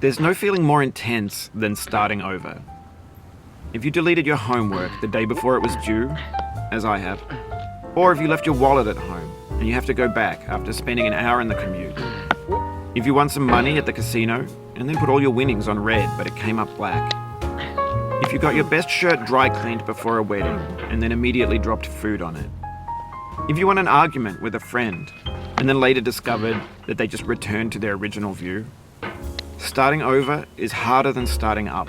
There's no feeling more intense than starting over. If you deleted your homework the day before it was due, as I have, or if you left your wallet at home and you have to go back after spending an hour in the commute. If you won some money at the casino and then put all your winnings on red but it came up black. If you got your best shirt dry cleaned before a wedding and then immediately dropped food on it. If you won an argument with a friend and then later discovered that they just returned to their original view. Starting over is harder than starting up.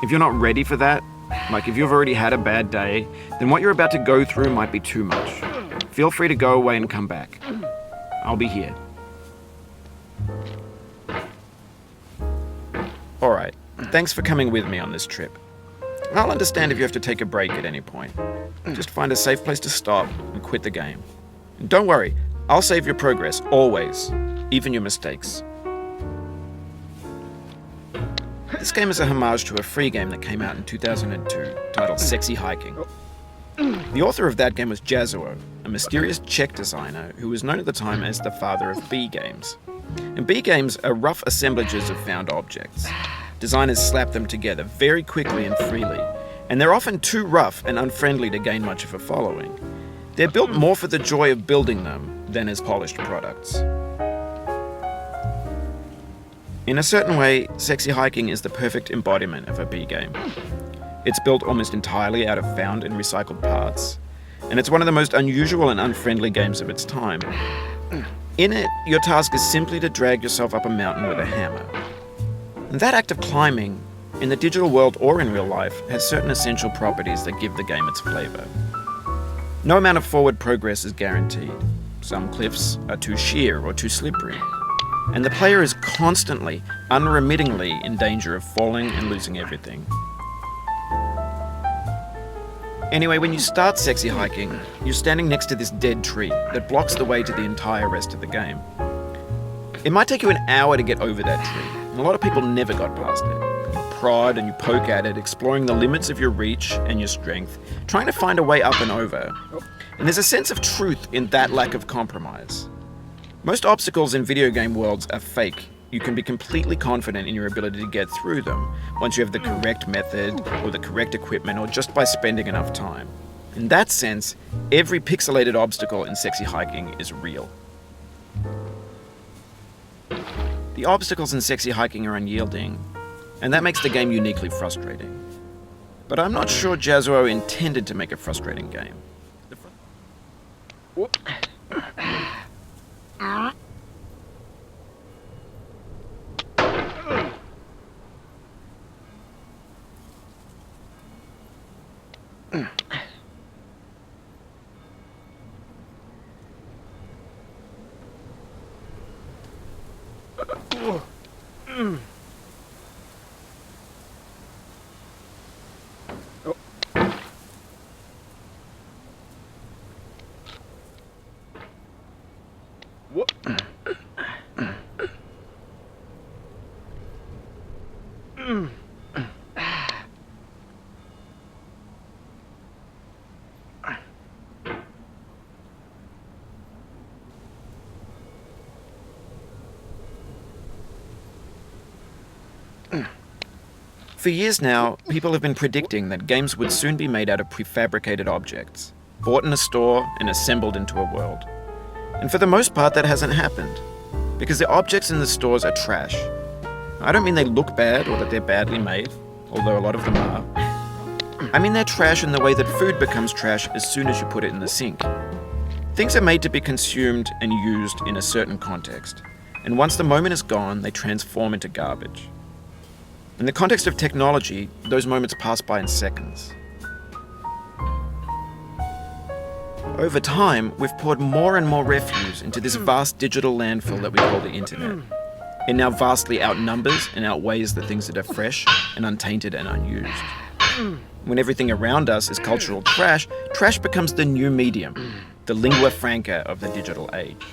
If you're not ready for that, like if you've already had a bad day, then what you're about to go through might be too much. Feel free to go away and come back. I'll be here. Alright, thanks for coming with me on this trip. I'll understand if you have to take a break at any point. Just find a safe place to stop and quit the game. And don't worry, I'll save your progress, always, even your mistakes. This game is a homage to a free game that came out in 2002, titled Sexy Hiking. The author of that game was Jazuo, a mysterious Czech designer who was known at the time as the father of B games. And B games are rough assemblages of found objects. Designers slap them together very quickly and freely, and they're often too rough and unfriendly to gain much of a following. They're built more for the joy of building them than as polished products. In a certain way, Sexy Hiking is the perfect embodiment of a B game. It's built almost entirely out of found and recycled parts, and it's one of the most unusual and unfriendly games of its time. In it, your task is simply to drag yourself up a mountain with a hammer. And that act of climbing, in the digital world or in real life, has certain essential properties that give the game its flavor. No amount of forward progress is guaranteed. Some cliffs are too sheer or too slippery. And the player is constantly, unremittingly in danger of falling and losing everything. Anyway, when you start Sexy Hiking, you're standing next to this dead tree that blocks the way to the entire rest of the game. It might take you an hour to get over that tree, and a lot of people never got past it. You prod and you poke at it, exploring the limits of your reach and your strength, trying to find a way up and over. And there's a sense of truth in that lack of compromise. Most obstacles in video game worlds are fake. You can be completely confident in your ability to get through them once you have the correct method or the correct equipment or just by spending enough time. In that sense, every pixelated obstacle in Sexy Hiking is real. The obstacles in Sexy Hiking are unyielding, and that makes the game uniquely frustrating. But I'm not sure Jazuo intended to make a frustrating game. For years now, people have been predicting that games would soon be made out of prefabricated objects, bought in a store and assembled into a world. And for the most part, that hasn't happened, because the objects in the stores are trash. I don't mean they look bad or that they're badly made, although a lot of them are. I mean they're trash in the way that food becomes trash as soon as you put it in the sink. Things are made to be consumed and used in a certain context, and once the moment is gone, they transform into garbage. In the context of technology, those moments pass by in seconds. Over time, we've poured more and more refuse into this vast digital landfill that we call the internet. It now vastly outnumbers and outweighs the things that are fresh and untainted and unused. When everything around us is cultural trash, trash becomes the new medium, the lingua franca of the digital age.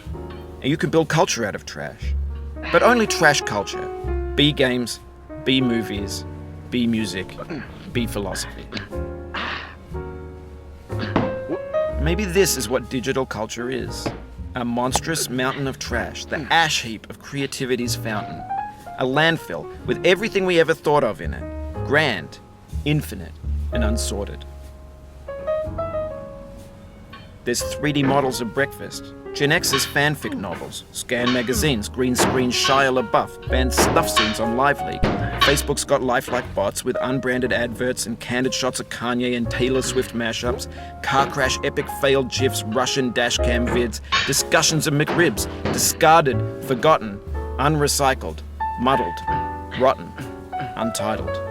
And you can build culture out of trash. But only trash culture. B games, B movies, B music, B philosophy. Maybe this is what digital culture is. A monstrous mountain of trash, the ash heap of creativity's fountain. A landfill with everything we ever thought of in it. Grand, infinite, and unsorted. There's 3D models of breakfast, Gen X's fanfic novels, Scan magazines, green screen Shia LaBeouf, banned snuff scenes on LiveLeak. Facebook's got lifelike bots with unbranded adverts and candid shots of Kanye and Taylor Swift mashups, car crash epic failed GIFs, Russian dashcam vids, discussions of McRibs, discarded, forgotten, unrecycled, muddled, rotten, untitled.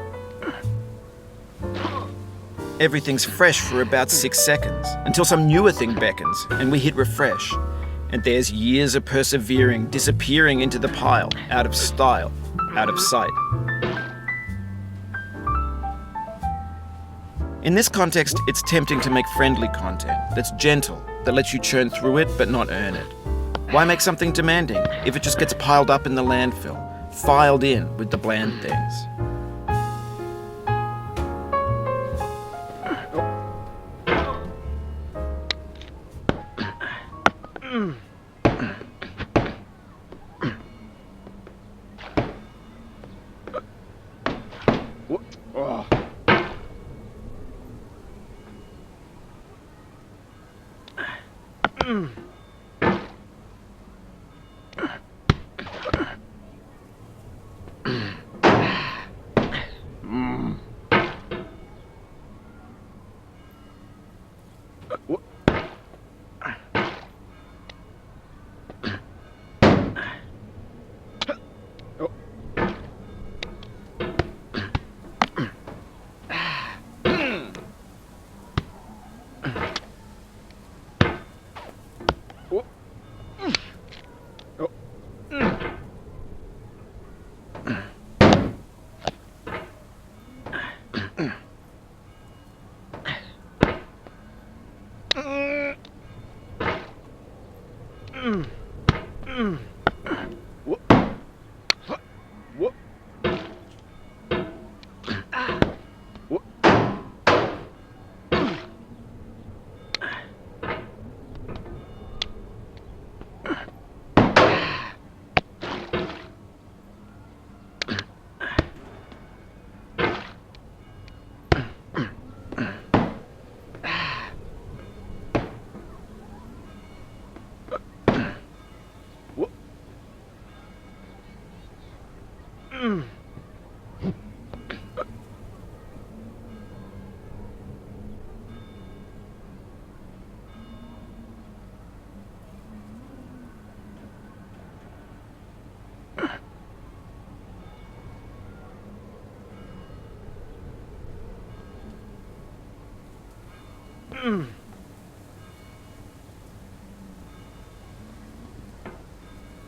Everything's fresh for about 6 seconds, until some newer thing beckons, and we hit refresh. And there's years of persevering, disappearing into the pile, out of style, out of sight. In this context, it's tempting to make friendly content that's gentle, that lets you churn through it but not earn it. Why make something demanding if it just gets piled up in the landfill, filed in with the bland things?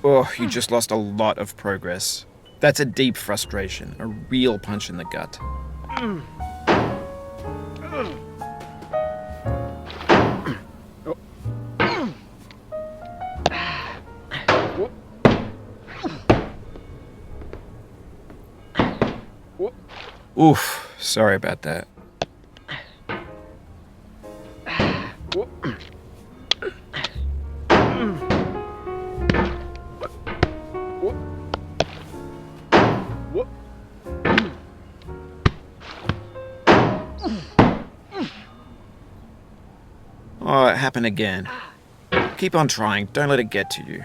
Oh, you just lost a lot of progress. That's a deep frustration, a real punch in the gut. Oof, sorry about that. Oh, it happened again. Keep on trying, don't let it get to you.